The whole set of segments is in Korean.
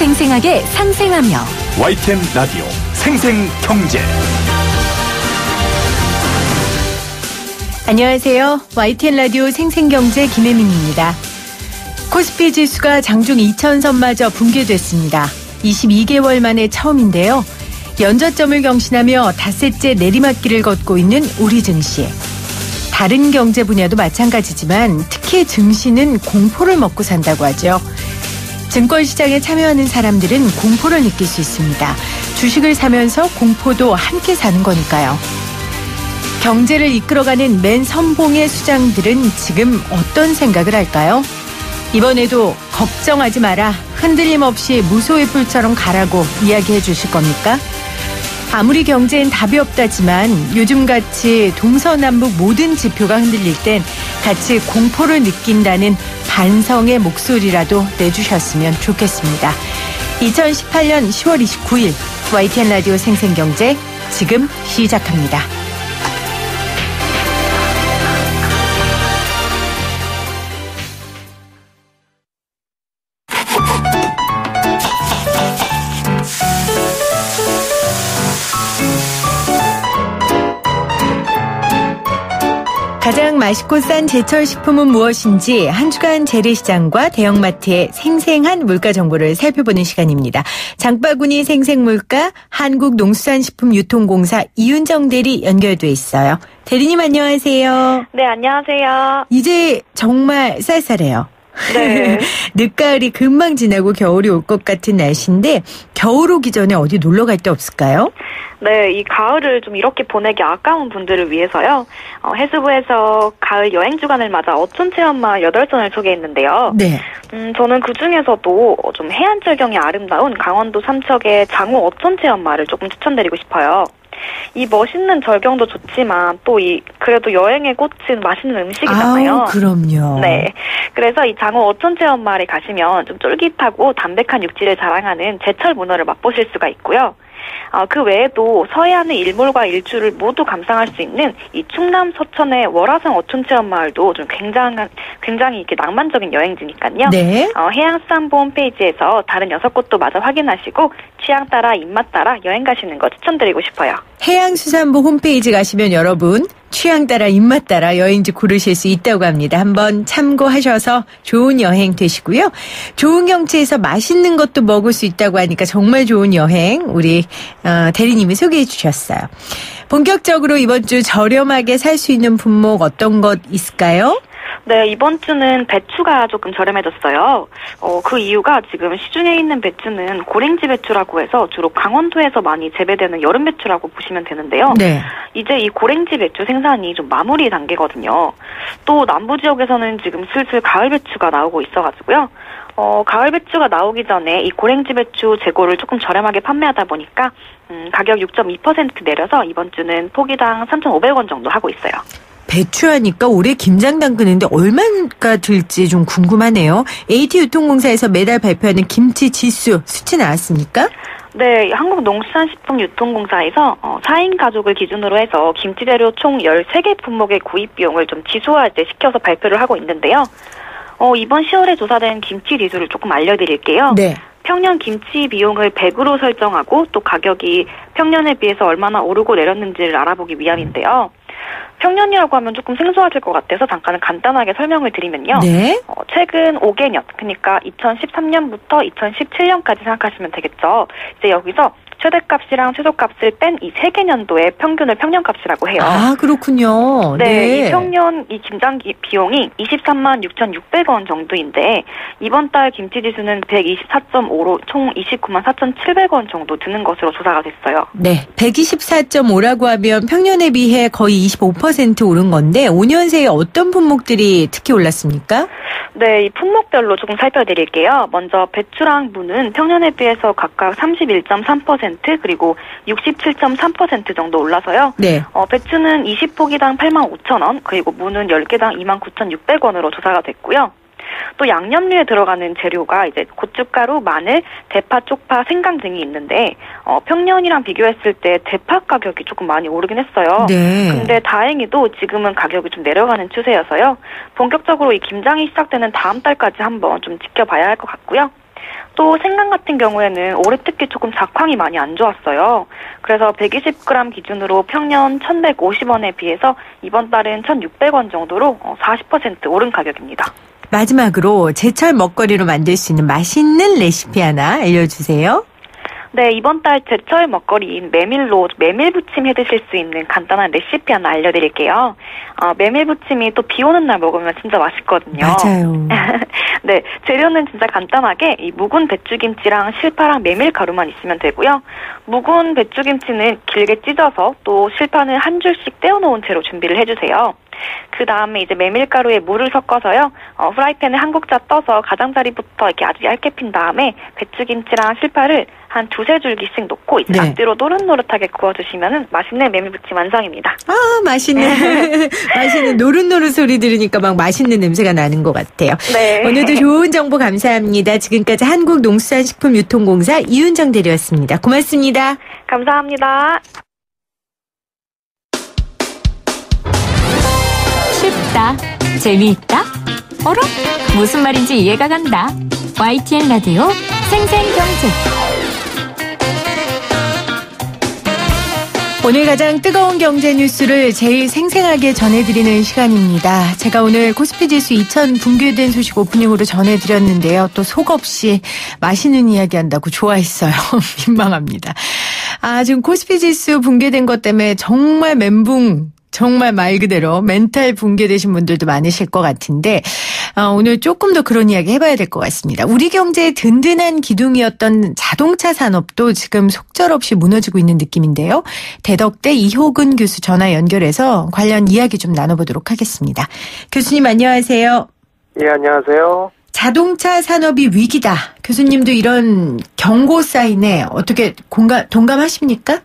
생생하게 상생하며 YTN 라디오 생생경제. 안녕하세요. YTN 라디오 생생경제 김혜민입니다. 코스피 지수가 장중 2,000선마저 붕괴됐습니다. 22개월 만에 처음인데요. 연저점을 경신하며 닷새째 내리막길을 걷고 있는 우리 증시. 다른 경제 분야도 마찬가지지만 특히 증시는 공포를 먹고 산다고 하죠. 증권시장에 참여하는 사람들은 공포를 느낄 수 있습니다. 주식을 사면서 공포도 함께 사는 거니까요. 경제를 이끌어가는 맨 선봉의 수장들은 지금 어떤 생각을 할까요? 이번에도 걱정하지 마라, 흔들림 없이 무소의 뿔처럼 가라고 이야기해 주실 겁니까? 아무리 경제엔 답이 없다지만 요즘같이 동서남북 모든 지표가 흔들릴 땐 같이 공포를 느낀다는 반성의 목소리라도 내주셨으면 좋겠습니다. 2018년 10월 29일 YTN 라디오 생생경제 지금 시작합니다. 가장 맛있고 싼 제철 식품은 무엇인지 한 주간 재래시장과 대형마트의 생생한 물가 정보를 살펴보는 시간입니다. 장바구니 생생물가 한국농수산식품유통공사 이윤정 대리 연결돼 있어요. 대리님 안녕하세요. 네, 안녕하세요. 이제 정말 쌀쌀해요. 네. 늦가을이 금방 지나고 겨울이 올 것 같은 날씨인데 겨울 오기 전에 어디 놀러 갈 데 없을까요? 네, 이 가을을 좀 이렇게 보내기 아까운 분들을 위해서요. 해수부에서 가을 여행 주간을 맞아 어촌 체험마 8선을 소개했는데요. 네. 저는 그중에서도 좀 해안 절경이 아름다운 강원도 삼척의 장호 어촌 체험마를 조금 추천드리고 싶어요. 이 멋있는 절경도 좋지만 또 그래도 여행의 꽃은 맛있는 음식이잖아요. 아우, 그럼요. 네. 그래서 이 장호 어촌 체험마을에 가시면 좀 쫄깃하고 담백한 육질을 자랑하는 제철 문어를 맛보실 수가 있고요. 그 외에도 서해안의 일몰과 일출을 모두 감상할 수 있는 이 충남 서천의 월화성 어촌 체험마을도 좀 굉장히 이렇게 낭만적인 여행지니까요. 네. 해양수산부 홈페이지에서 다른 6곳도 마저 확인하시고 취향 따라 입맛 따라 여행 가시는 거 추천드리고 싶어요. 해양수산부 홈페이지 가시면 여러분 취향 따라 입맛 따라 여행지 고르실 수 있다고 합니다. 한번 참고하셔서 좋은 여행 되시고요. 좋은 경치에서 맛있는 것도 먹을 수 있다고 하니까 정말 좋은 여행 우리 대리님이 소개해 주셨어요. 본격적으로 이번 주 저렴하게 살 수 있는 품목 어떤 것 있을까요? 네, 이번 주는 배추가 조금 저렴해졌어요. 그 이유가 지금 시중에 있는 배추는 고랭지 배추라고 해서 주로 강원도에서 많이 재배되는 여름 배추라고 보시면 되는데요. 네. 이제 이 고랭지 배추 생산이 좀 마무리 단계거든요. 또 남부 지역에서는 지금 슬슬 가을 배추가 나오고 있어가지고요. 가을 배추가 나오기 전에 이 고랭지 배추 재고를 조금 저렴하게 판매하다 보니까 가격 6.2% 내려서 이번 주는 포기당 3,500원 정도 하고 있어요. 배추하니까 올해 김장 담그는데 얼마가 들지 좀 궁금하네요. AT유통공사에서 매달 발표하는 김치 지수 수치 나왔습니까? 네, 한국농수산식품유통공사에서 4인 가족을 기준으로 해서 김치 재료 총 13개 품목의 구입 비용을 좀 시켜서 발표를 하고 있는데요. 이번 10월에 조사된 김치 지수를 조금 알려드릴게요. 네. 평년 김치 비용을 100으로 설정하고 또 가격이 평년에 비해서 얼마나 오르고 내렸는지를 알아보기 위함인데요. 평년이라고 하면 조금 생소하실 것 같아서 잠깐 간단하게 설명을 드리면요. 네. 최근 5개년, 그러니까 2013년부터 2017년까지 생각하시면 되겠죠. 이제 여기서 최대값이랑 최소값을 뺀 이 3개년도의 평균을 평년값이라고 해요. 아, 그렇군요. 네. 이 평년 이 김장 비용이 23만 6,600원 정도인데 이번 달 김치 지수는 124.5로 총 29만 4,700원 정도 드는 것으로 조사가 됐어요. 네. 124.5라고 하면 평년에 비해 거의 25% 오른 건데 5년 새에 어떤 품목들이 특히 올랐습니까? 네, 이 품목별로 조금 살펴드릴게요. 먼저 배추랑 무는 평년에 비해서 각각 31.3% 그리고 67.3% 정도 올라서요. 네. 배추는 20포기당 85,000원, 그리고 무는 10개당 29,600원으로 조사가 됐고요. 또 양념류에 들어가는 재료가 이제 고춧가루, 마늘, 대파, 쪽파, 생강 등이 있는데 평년이랑 비교했을 때 대파 가격이 조금 많이 오르긴 했어요. 네. 근데 다행히도 지금은 가격이 좀 내려가는 추세여서요. 본격적으로 이 김장이 시작되는 다음 달까지 한번 좀 지켜봐야 할 것 같고요. 또 생강 같은 경우에는 올해 특히 조금 작황이 많이 안 좋았어요. 그래서 120g 기준으로 평년 1,150원에 비해서 이번 달은 1,600원 정도로 40% 오른 가격입니다. 마지막으로 제철 먹거리로 만들 수 있는 맛있는 레시피 하나 알려주세요. 네, 이번 달 제철 먹거리인 메밀로 메밀 부침 해 드실 수 있는 간단한 레시피 하나 알려드릴게요. 메밀 부침이 또 비 오는 날 먹으면 진짜 맛있거든요. 맞아요. 네, 재료는 진짜 간단하게 이 묵은 배추김치랑 실파랑 메밀가루만 있으면 되고요. 묵은 배추김치는 길게 찢어서 또 실파는 한 줄씩 떼어놓은 채로 준비를 해주세요. 그 다음에 이제 메밀가루에 물을 섞어서요. 프라이팬에 한 국자 떠서 가장자리부터 이렇게 아주 얇게 핀 다음에 배추김치랑 실파를 한 2-3줄기씩 넣고 이제 앞뒤로 노릇노릇하게 구워주시면은 맛있는 메밀부침 완성입니다. 아, 맛있는 노릇노릇 소리 들으니까 막 맛있는 냄새가 나는 것 같아요. 네. 오늘도 좋은 정보 감사합니다. 지금까지 한국농수산식품유통공사 이윤정 대리였습니다. 고맙습니다. 감사합니다. 쉽다, 재미있다, 어라? 무슨 말인지 이해가 간다. YTN 라디오 생생경제. 오늘 가장 뜨거운 경제 뉴스를 제일 생생하게 전해드리는 시간입니다. 제가 오늘 코스피 지수 2000 붕괴된 소식 오프닝으로 전해드렸는데요. 또 속없이 맛있는 이야기 한다고 좋아했어요. 민망합니다. 지금 코스피 지수 붕괴된 것 때문에 정말 정말 말 그대로 멘탈 붕괴되신 분들도 많으실 것 같은데 오늘 조금 더 그런 이야기 해봐야 될 것 같습니다. 우리 경제의 든든한 기둥이었던 자동차 산업도 지금 속절없이 무너지고 있는 느낌인데요. 대덕대 이호근 교수 전화 연결해서 관련 이야기 좀 나눠보도록 하겠습니다. 교수님 안녕하세요. 예, 안녕하세요. 자동차 산업이 위기다. 교수님도 이런 경고 사인에 어떻게 동감하십니까?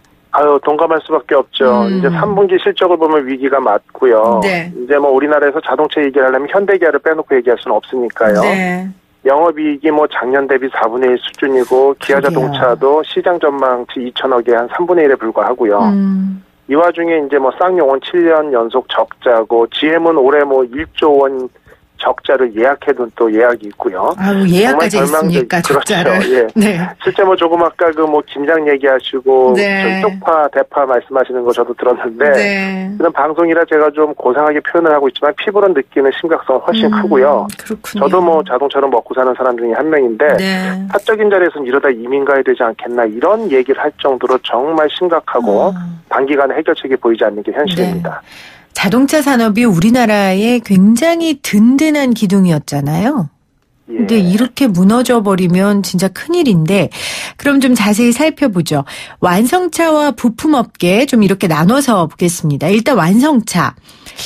동감할 수밖에 없죠. 이제 3분기 실적을 보면 위기가 맞고요. 네. 이제 뭐 우리나라에서 자동차 얘기를 하려면 현대기아를 빼놓고 얘기할 수는 없으니까요. 네. 영업이익이 뭐 작년 대비 4분의 1 수준이고 기아자동차도 시장 전망치 2천억에 한 3분의 1에 불과하고요. 이 와중에 이제 뭐 쌍용은 7년 연속 적자고 GM은 올해 뭐 1조 원 적자를 예약해둔 또 예약이 있고요. 예약까지 했습니까? 적자를. 그렇죠. 예. 네. 실제 뭐 조금 아까 뭐 김장 얘기하시고 네. 쪽파, 대파 말씀하시는 거 저도 들었는데 네. 그런 방송이라 제가 좀 고상하게 표현을 하고 있지만 피부로 느끼는 심각성은 훨씬 크고요. 그렇군요. 저도 뭐 자동차로 먹고 사는 사람 중에 한 명인데 네. 사적인 자리에서는 이러다 이민 가야 되지 않겠나 이런 얘기를 할 정도로 정말 심각하고 단기간에 해결책이 보이지 않는 게 현실입니다. 네. 자동차 산업이 우리나라의 굉장히 든든한 기둥이었잖아요. 예. 근데 이렇게 무너져 버리면 진짜 큰일인데 그럼 좀 자세히 살펴보죠. 완성차와 부품업계 좀 이렇게 나눠서 보겠습니다. 일단 완성차.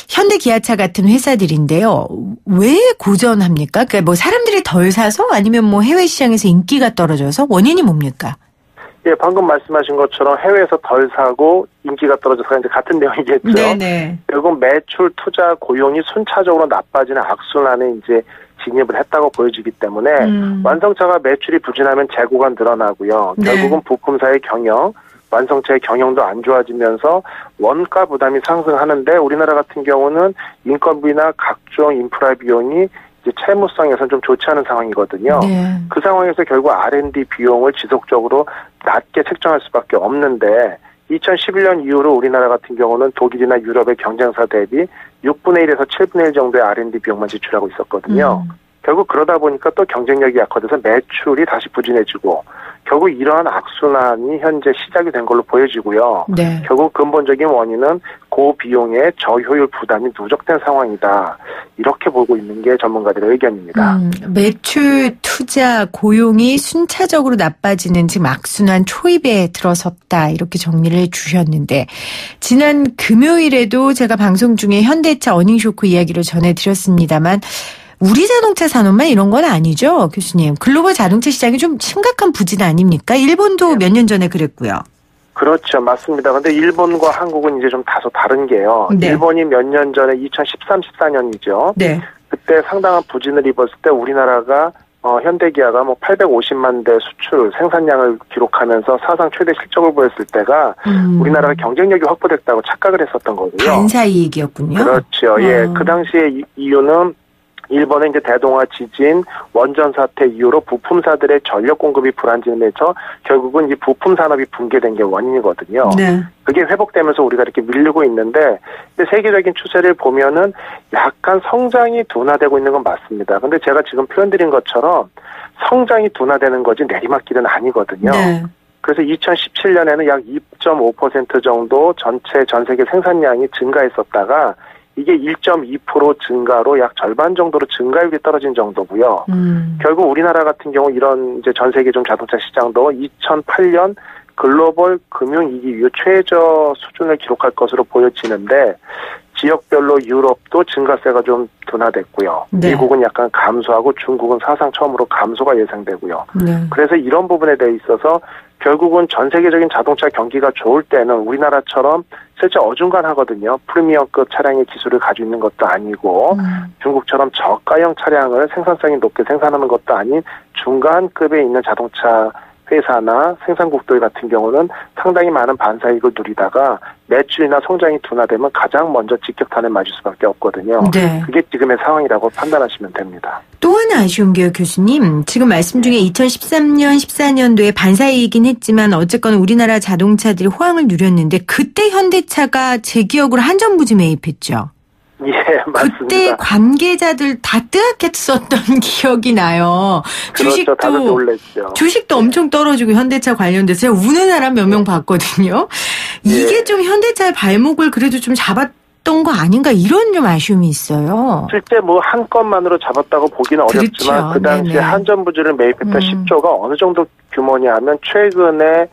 현대기아차 같은 회사들인데요. 왜 고전합니까? 그러니까 뭐 사람들이 덜 사서 아니면 뭐 해외 시장에서 인기가 떨어져서 원인이 뭡니까? 예, 방금 말씀하신 것처럼 해외에서 덜 사고 인기가 떨어져서 이제 같은 내용이겠죠. 네네. 결국 매출, 투자, 고용이 순차적으로 나빠지는 악순환에 이제 진입을 했다고 보여지기 때문에 완성차가 매출이 부진하면 재고가 늘어나고요. 네. 결국은 부품사의 경영, 완성차의 경영도 안 좋아지면서 원가 부담이 상승하는데 우리나라 같은 경우는 인건비나 각종 인프라 비용이 이제 채무성에서는 좀 좋지 않은 상황이거든요. 네. 그 상황에서 결국 R&D 비용을 지속적으로 낮게 책정할 수밖에 없는데 2011년 이후로 우리나라 같은 경우는 독일이나 유럽의 경쟁사 대비 6분의 1에서 7분의 1 정도의 R&D 비용만 지출하고 있었거든요. 결국 그러다 보니까 또 경쟁력이 약화돼서 매출이 다시 부진해지고 결국 이러한 악순환이 현재 시작이 된 걸로 보여지고요. 네. 결국 근본적인 원인은 고비용의 저효율 부담이 누적된 상황이다. 이렇게 보고 있는 게 전문가들의 의견입니다. 매출, 투자, 고용이 순차적으로 나빠지는 지금 악순환 초입에 들어섰다. 이렇게 정리를 해 주셨는데 지난 금요일에도 제가 방송 중에 현대차 어닝쇼크 이야기를 전해드렸습니다만 우리 자동차 산업만 이런 건 아니죠, 교수님. 글로벌 자동차 시장이 좀 심각한 부진 아닙니까? 일본도 몇 년 전에 그랬고요. 그렇죠. 맞습니다. 근데 일본과 한국은 이제 좀 다소 다른 게요. 네. 일본이 몇 년 전에 2013, 14년이죠. 네. 그때 상당한 부진을 입었을 때 우리나라가 현대기아가 뭐 850만 대 수출 생산량을 기록하면서 사상 최대 실적을 보였을 때가 우리나라가 경쟁력이 확보됐다고 착각을 했었던 거고요. 반사이익이었군요. 그렇죠. 예. 그 당시에 이유는 일본의 이제 대동아 지진, 원전 사태 이후로 부품사들의 전력 공급이 불안정해서 결국은 이 부품 산업이 붕괴된 게 원인이거든요. 네. 그게 회복되면서 우리가 이렇게 밀리고 있는데 세계적인 추세를 보면은 약간 성장이 둔화되고 있는 건 맞습니다. 근데 제가 지금 표현드린 것처럼 성장이 둔화되는 거지 내리막길은 아니거든요. 네. 그래서 2017년에는 약 2.5% 정도 전체 전 세계 생산량이 증가했었다가 이게 1.2% 증가로 약 절반 정도로 증가율이 떨어진 정도고요. 결국 우리나라 같은 경우 이런 이제 전 세계적 자동차 시장도 2008년 글로벌 금융위기 이후 최저 수준을 기록할 것으로 보여지는데 지역별로 유럽도 증가세가 좀 둔화됐고요. 네. 미국은 약간 감소하고 중국은 사상 처음으로 감소가 예상되고요. 네. 그래서 이런 부분에 대해 있어서 결국은 전 세계적인 자동차 경기가 좋을 때는 우리나라처럼 실제 어중간하거든요. 프리미엄급 차량의 기술을 가지고 있는 것도 아니고 중국처럼 저가형 차량을 생산성이 높게 생산하는 것도 아닌 중간급에 있는 자동차 회사나 생산국들 같은 경우는 상당히 많은 반사이익을 누리다가 매출이나 성장이 둔화되면 가장 먼저 직격탄을 맞을 수밖에 없거든요. 네. 그게 지금의 상황이라고 판단하시면 됩니다. 또 하나 아쉬운 게요, 교수님. 지금 말씀 중에 2013년, 14년도에 반사이익이긴 했지만 어쨌건 우리나라 자동차들이 호황을 누렸는데 그때 현대차가 제 기억으로 한전부지 매입했죠. 예, 맞습니다. 그때 관계자들 다 뜨악했었던 기억이 나요. 그렇죠. 다들 놀랬죠. 주식도 엄청 떨어지고 현대차 관련돼서 제가 우는 사람 몇 명 봤거든요. 이게 좀 현대차의 발목을 그래도 좀 잡았던 거 아닌가 이런 좀 아쉬움이 있어요. 실제 뭐 한 건만으로 잡았다고 보기는 어렵지만 그렇죠. 그 당시에 네네. 한전부지를 매입했던 10조가 어느 정도 규모냐 하면 최근에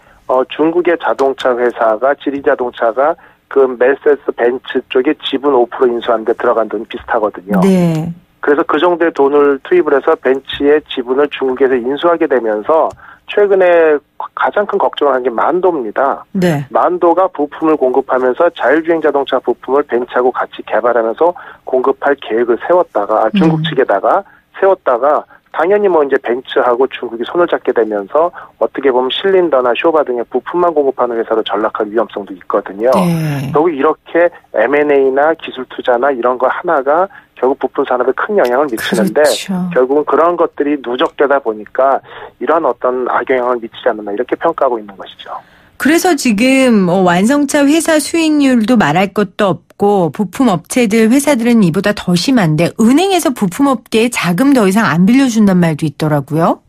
중국의 자동차 회사가 지리자동차가 그 메르세데스 벤츠 쪽에 지분 5% 인수하는 데 들어간 돈이 비슷하거든요. 네. 그래서 그 정도의 돈을 투입을 해서 벤츠의 지분을 중국에서 인수하게 되면서 최근에 가장 큰 걱정을 한 게 만도입니다. 네. 만도가 부품을 공급하면서 자율주행 자동차 부품을 벤츠하고 같이 개발하면서 공급할 계획을 세웠다가 중국 측에다가 세웠다가 당연히 뭐 이제 벤츠하고 중국이 손을 잡게 되면서 어떻게 보면 실린더나 쇼바 등의 부품만 공급하는 회사로 전락할 위험성도 있거든요. 네. 결국 이렇게 M&A나 기술 투자나 이런 거 하나가 결국 부품 산업에 큰 영향을 미치는데 그렇죠. 결국은 그런 것들이 누적되다 보니까 이러한 어떤 악영향을 미치지 않는다 이렇게 평가하고 있는 것이죠. 그래서 지금 완성차 회사 수익률도 말할 것도 없고 부품 업체들 회사들은 이보다 더 심한데 은행에서 부품 업계에 자금 더 이상 안 빌려준단 말도 있더라고요.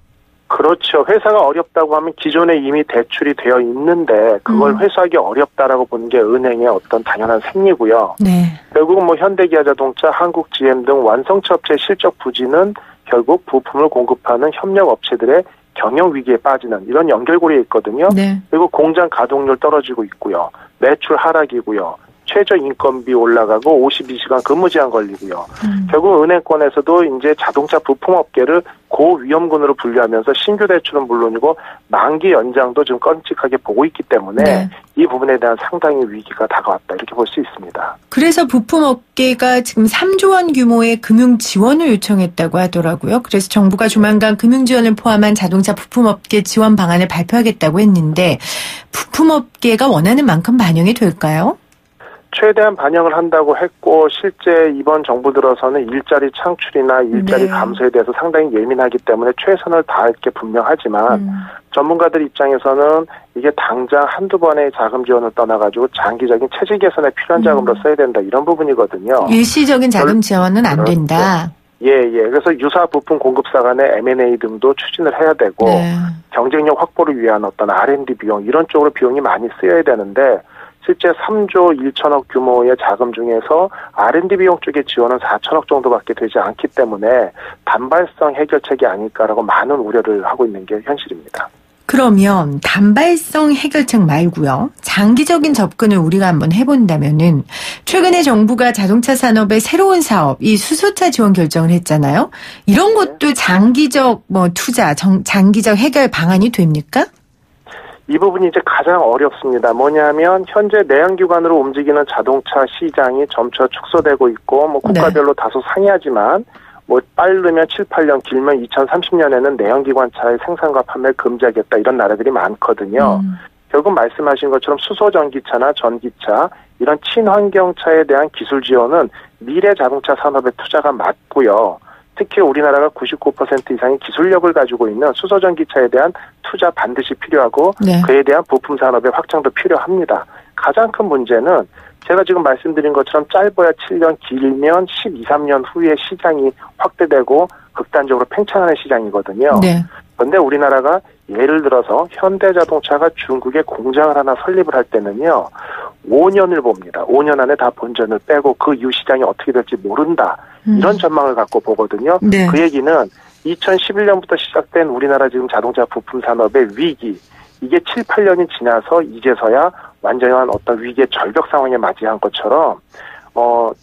그렇죠. 회사가 어렵다고 하면 기존에 이미 대출이 되어 있는데 그걸 회수하기 어렵다라고 보는 게 은행의 어떤 당연한 생리고요. 네. 결국은 뭐 현대기아자동차, 한국 GM 등 완성차 업체의 실적 부진은 결국 부품을 공급하는 협력 업체들의 경영 위기에 빠지는 이런 연결고리에 있거든요. 네. 그리고 공장 가동률 떨어지고 있고요. 매출 하락이고요. 최저 인건비 올라가고 52시간 근무 제한 걸리고요. 결국 은행권에서도 이제 자동차 부품 업계를 고위험군으로 분류하면서 신규 대출은 물론이고 만기 연장도 좀 끔찍하게 보고 있기 때문에 네. 이 부분에 대한 상당히 위기가 다가왔다 이렇게 볼 수 있습니다. 그래서 부품 업계가 지금 3조 원 규모의 금융 지원을 요청했다고 하더라고요. 그래서 정부가 조만간 금융 지원을 포함한 자동차 부품 업계 지원 방안을 발표하겠다고 했는데 부품 업계가 원하는 만큼 반영이 될까요? 최대한 반영을 한다고 했고 실제 이번 정부 들어서는 일자리 창출이나 일자리 네. 감소에 대해서 상당히 예민하기 때문에 최선을 다할 게 분명하지만 전문가들 입장에서는 이게 당장 한두 번의 자금 지원을 떠나가지고 장기적인 체질 개선에 필요한 자금으로 써야 된다 이런 부분이거든요. 일시적인 자금 지원은 안 된다. 예. 그래서 유사 부품 공급사 간의 M&A 등도 추진을 해야 되고 네. 경쟁력 확보를 위한 어떤 R&D 비용 이런 쪽으로 비용이 많이 쓰여야 되는데 실제 3조 1천억 규모의 자금 중에서 R&D 비용 쪽의 지원은 4천억 정도밖에 되지 않기 때문에 단발성 해결책이 아닐까라고 많은 우려를 하고 있는 게 현실입니다. 그러면 단발성 해결책 말고요. 장기적인 접근을 우리가 한번 해본다면은 최근에 정부가 자동차 산업의 새로운 사업, 이 수소차 지원 결정을 했잖아요. 이런 것도 장기적 투자, 장기적 해결 방안이 됩니까? 이 부분이 이제 가장 어렵습니다. 뭐냐면 현재 내연기관으로 움직이는 자동차 시장이 점차 축소되고 있고 뭐 국가별로 다소 상이하지만 뭐 빠르면 7, 8년 길면 2030년에는 내연기관차의 생산과 판매를 금지하겠다 이런 나라들이 많거든요. 결국 말씀하신 것처럼 수소 전기차나 전기차 이런 친환경차에 대한 기술 지원은 미래 자동차 산업의 투자가 맞고요. 특히 우리나라가 99% 이상의 기술력을 가지고 있는 수소전기차에 대한 투자 반드시 필요하고 네. 그에 대한 부품 산업의 확장도 필요합니다. 가장 큰 문제는 제가 지금 말씀드린 것처럼 짧아야 7년, 길면 12, 13년 후에 시장이 확대되고 극단적으로 팽창하는 시장이거든요. 네. 그런데 우리나라가 예를 들어서 현대자동차가 중국에 공장을 하나 설립을 할 때는요. 5년을 봅니다. 5년 안에 다 본전을 빼고 그 이후 시장이 어떻게 될지 모른다. 이런 전망을 갖고 보거든요. 네. 그 얘기는 2011년부터 시작된 우리나라 지금 자동차 부품 산업의 위기, 이게 7, 8년이 지나서 이제서야 완전한 어떤 위기의 절벽 상황에 맞이한 것처럼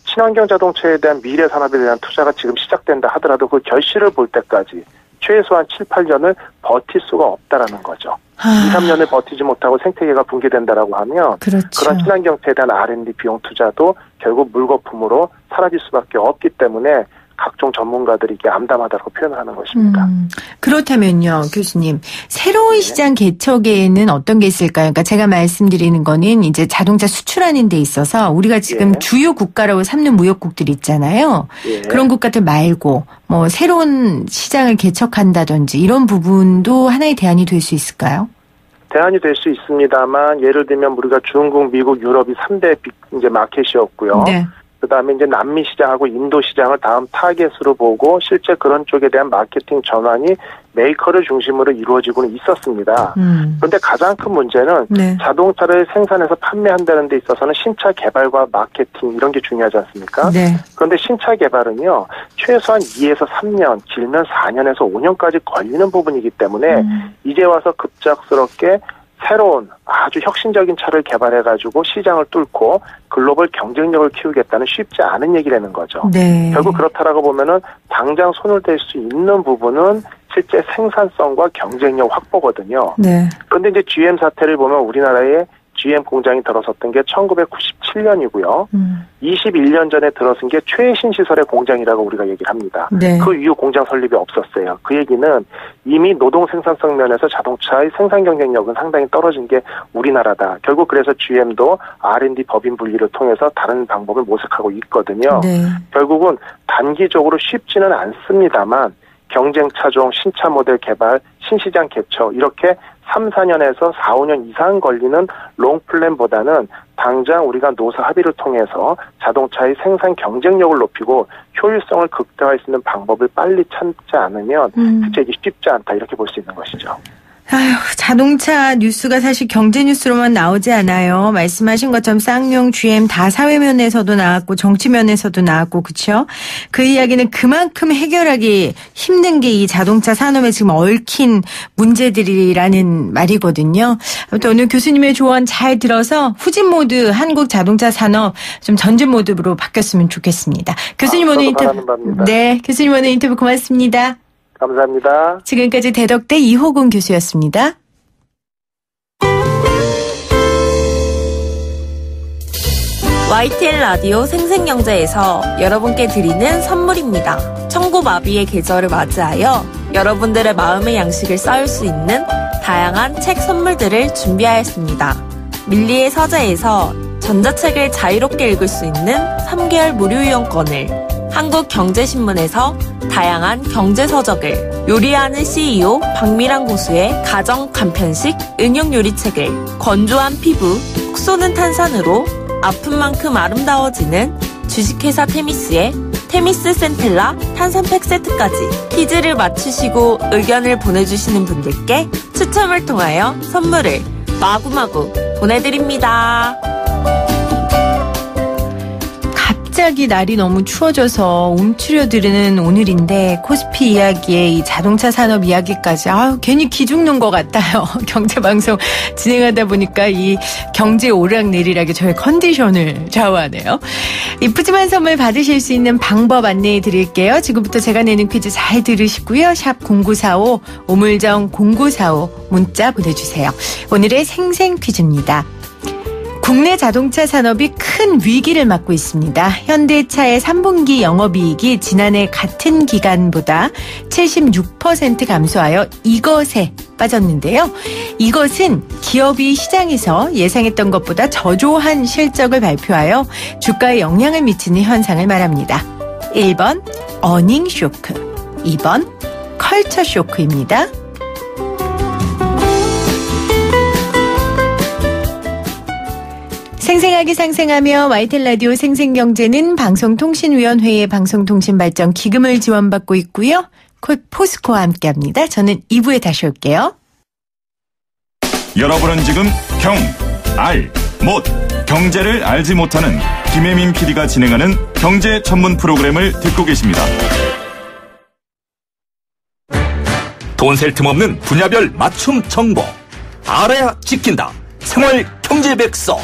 친환경 자동차에 대한 미래 산업에 대한 투자가 지금 시작된다 하더라도 그 결실을 볼 때까지 최소한 7, 8년을 버틸 수가 없다라는 거죠. 2, 3년을 버티지 못하고 생태계가 붕괴된다라고 하면 그렇죠. 그런 친환경차에 대한 R&D 비용 투자도 결국 물거품으로 사라질 수밖에 없기 때문에 각종 전문가들이 이게 암담하다고 표현을 하는 것입니다. 그렇다면요, 교수님. 새로운 시장 개척에는 어떤 게 있을까요? 그러니까 제가 말씀드리는 거는 이제 자동차 수출하는 데 있어서 우리가 지금 주요 국가라고 삼는 무역국들 있잖아요. 그런 국가들 말고 뭐 새로운 시장을 개척한다든지 이런 부분도 하나의 대안이 될 수 있을까요? 대안이 될 수 있습니다만 예를 들면 우리가 중국, 미국, 유럽이 3대 이제 마켓이었고요. 네. 그다음에 이제 남미 시장하고 인도 시장을 다음 타겟으로 보고 실제 그런 쪽에 대한 마케팅 전환이 메이커를 중심으로 이루어지고는 있었습니다. 그런데 가장 큰 문제는 네. 자동차를 생산해서 판매한다는 데 있어서는 신차 개발과 마케팅 이런 게 중요하지 않습니까? 네. 그런데 신차 개발은요. 최소한 2에서 3년, 길면 4년에서 5년까지 걸리는 부분이기 때문에 이제 와서 급작스럽게 새로운 아주 혁신적인 차를 개발해가지고 시장을 뚫고 글로벌 경쟁력을 키우겠다는 쉽지 않은 얘기라는 거죠. 네. 결국 그렇다라고 보면은 당장 손을 댈 수 있는 부분은 실제 생산성과 경쟁력 확보거든요. 네. 그런데 이제 GM 사태를 보면 우리나라에 GM 공장이 들어섰던 게 1997년이고요. 21년 전에 들어선 게 최신 시설의 공장이라고 우리가 얘기를 합니다. 네. 그 이후 공장 설립이 없었어요. 그 얘기는 이미 노동 생산성 면에서 자동차의 생산 경쟁력은 상당히 떨어진 게 우리나라다. 결국 그래서 GM도 R&D 법인 분리를 통해서 다른 방법을 모색하고 있거든요. 네. 결국은 단기적으로 쉽지는 않습니다만 경쟁 차종, 신차 모델 개발, 신시장 개척 이렇게 3, 4년에서 4, 5년 이상 걸리는 롱플랜보다는 당장 우리가 노사 합의를 통해서 자동차의 생산 경쟁력을 높이고 효율성을 극대화할 수 있는 방법을 빨리 찾지 않으면 실제 이게 쉽지 않다 이렇게 볼 수 있는 것이죠. 아휴, 자동차 뉴스가 사실 경제 뉴스로만 나오지 않아요. 말씀하신 것처럼 쌍용, GM 다 사회면에서도 나왔고 정치면에서도 나왔고 그렇죠? 그 이야기는 그만큼 해결하기 힘든 게 이 자동차 산업에 지금 얽힌 문제들이라는 말이거든요. 아무튼 오늘 교수님의 조언 잘 들어서 후진 모드 한국 자동차 산업 좀 전진 모드로 바뀌었으면 좋겠습니다. 교수님 오늘 네, 교수님 오늘 인터뷰 고맙습니다. 감사합니다. 지금까지 대덕대 이호근 교수였습니다. YTN 라디오 생생경제에서 여러분께 드리는 선물입니다. 청고마비의 계절을 맞이하여 여러분들의 마음의 양식을 쌓을 수 있는 다양한 책 선물들을 준비하였습니다. 밀리의 서재에서 전자책을 자유롭게 읽을 수 있는 3개월 무료 이용권을, 한국경제신문에서 다양한 경제서적을, 요리하는 CEO 박미란 고수의 가정 간편식 응용 요리책을, 건조한 피부 톡 쏘는 탄산으로 아픈 만큼 아름다워지는 주식회사 테미스의 테미스 센텔라 탄산팩 세트까지 퀴즈를 맞추시고 의견을 보내주시는 분들께 추첨을 통하여 선물을 마구마구 보내드립니다. 갑자기 날이 너무 추워져서 움츠려드는 오늘인데 코스피 이야기에 이 자동차 산업 이야기까지 괜히 기죽는 것 같아요. 경제방송 진행하다 보니까 이 경제 오락내리락이 저의 컨디션을 좌우하네요. 이 푸짐한 선물 받으실 수 있는 방법 안내해 드릴게요. 지금부터 제가 내는 퀴즈 잘 들으시고요. 샵 0945 오물정 0945 문자 보내주세요. 오늘의 생생 퀴즈입니다. 국내 자동차 산업이 큰 위기를 맞고 있습니다. 현대차의 3분기 영업이익이 지난해 같은 기간보다 76% 감소하여 이것에 빠졌는데요. 이것은 기업이 시장에서 예상했던 것보다 저조한 실적을 발표하여 주가에 영향을 미치는 현상을 말합니다. 1번 어닝 쇼크, 2번 컬처 쇼크입니다. 생생하게 상생하며 YTN 라디오 생생경제는 방송통신위원회의 방송통신발전 기금을 지원받고 있고요. 포스코와 함께합니다. 저는 2부에 다시 올게요. 여러분은 지금 경제를 알지 못하는 김혜민 PD가 진행하는 경제 전문 프로그램을 듣고 계십니다. 돈 셀 틈 없는 분야별 맞춤 정보. 알아야 지킨다. 생활 경제 백서.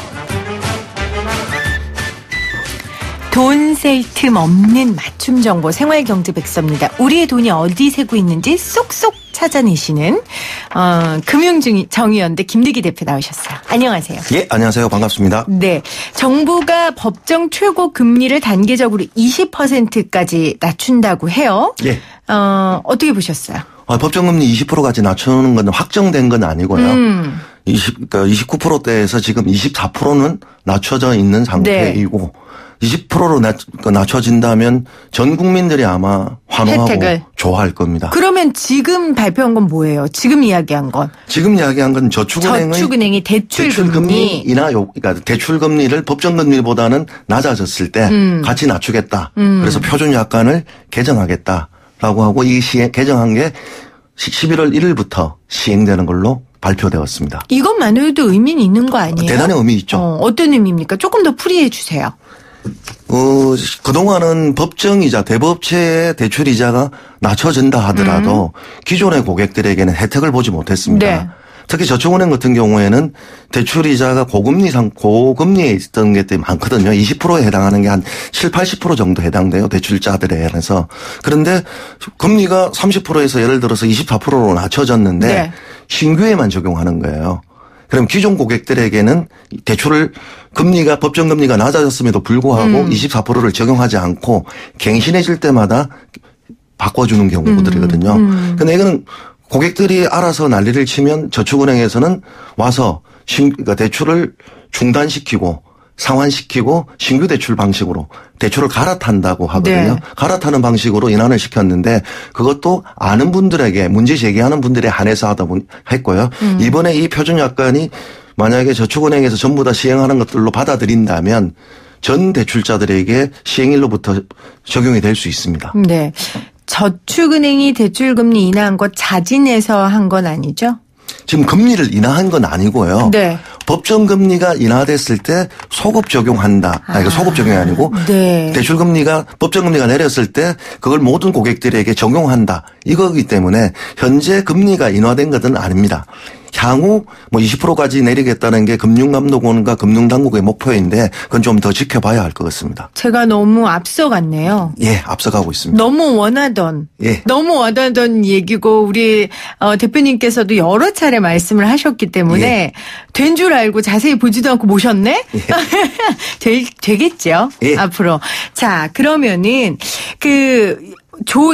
돈 셀 틈 없는 맞춤 정보 생활경제백서입니다. 우리의 돈이 어디 새고 있는지 쏙쏙 찾아내시는 금융정의연대 김대기 대표 나오셨어요. 안녕하세요. 예, 안녕하세요. 반갑습니다. 네, 정부가 법정 최고 금리를 단계적으로 20%까지 낮춘다고 해요. 예. 어떻게 보셨어요? 법정금리 20%까지 낮추는 건 확정된 건 아니고요. 29%대에서 지금 24%는 낮춰져 있는 상태이고 네. 20%로 낮춰진다면 전 국민들이 아마 환호하고 혜택을. 좋아할 겁니다. 그러면 지금 발표한 건 뭐예요? 지금 이야기한 건? 지금 이야기한 건 저축은행이 대출금리나 그러니까 대출금리를 법정금리보다는 낮아졌을 때 같이 낮추겠다. 그래서 표준약관을 개정하겠다라고 하고 이 개정한 게 11월 1일부터 시행되는 걸로 발표되었습니다. 이것만으로도 의미는 있는 거 아니에요? 대단히 의미 있죠. 어떤 의미입니까? 조금 더 풀이해 주세요. 그동안은 법정이자 대법체의 대출이자가 낮춰진다 하더라도 기존의 고객들에게는 혜택을 보지 못했습니다. 네. 특히 저축은행 같은 경우에는 대출이자가 고금리에 있던 게 많거든요. 20%에 해당하는 게 한 7, 80% 정도 해당돼요. 대출자들에 한해서. 그런데 금리가 30%에서 예를 들어서 24%로 낮춰졌는데 네. 신규에만 적용하는 거예요. 그럼 기존 고객들에게는 법정 금리가 낮아졌음에도 불구하고 24%를 적용하지 않고 갱신해질 때마다 바꿔주는 경우들이거든요. 근데 이거는 고객들이 알아서 난리를 치면 저축은행에서는 와서 그러니까 대출을 중단시키고 상환시키고 신규 대출 방식으로 대출을 갈아탄다고 하거든요. 네. 갈아타는 방식으로 인하를 시켰는데 그것도 아는 분들에게 문제 제기하는 분들에 한해서 했고요. 이번에 이 표준약관이 만약에 저축은행에서 전부 다 시행하는 것들로 받아들인다면 전 대출자들에게 시행일로부터 적용이 될 수 있습니다. 네. 저축은행이 대출금리 인하한 거 자진해서 한 건 아니죠? 지금 금리를 인하한 건 아니고요. 네. 법정금리가 인하됐을 때 소급 적용한다. 소급 적용이 아니고 네. 대출금리가 법정금리가 내렸을 때 그걸 모든 고객들에게 적용한다. 이거기 때문에 현재 금리가 인하된 것은 아닙니다. 향후 20%까지 내리겠다는 게 금융감독원과 금융당국의 목표인데 그건 좀 더 지켜봐야 할 것 같습니다. 제가 너무 앞서갔네요. 예, 앞서가고 있습니다. 너무 원하던 얘기고 우리 대표님께서도 여러 차례 말씀을 하셨기 때문에 예. 된 줄 알고 자세히 보지도 않고 모셨네? 예. 되겠죠. 예. 앞으로. 자, 그러면은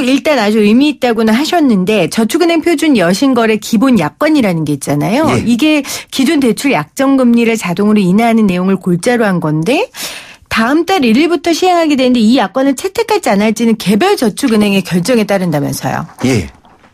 일단 아주 의미 있다고는 하셨는데 저축은행 표준 여신거래 기본 약관이라는 게 있잖아요. 예. 이게 기존 대출 약정금리를 자동으로 인하하는 내용을 골자로 한 건데 다음 달 1일부터 시행하게 되는데 이 약관을 채택할지 안 할지는 개별 저축은행의 결정에 따른다면서요. 예.